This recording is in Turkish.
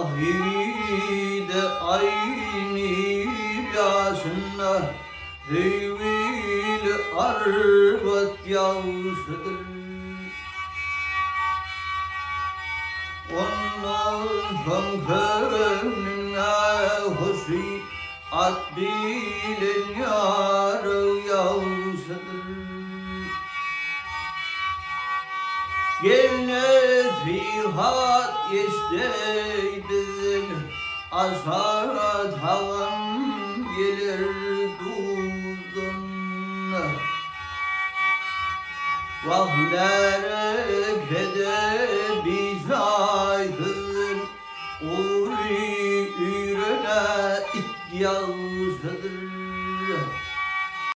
Vahide ayni lasına heyvil arbat yavşıdır. Ondan fankarına hoşi at bilin yarı yavşıdır. Gene fihat isteydin aşağı tavan gelir durdun. Vahlere kede bizaydın uri ürüne it yal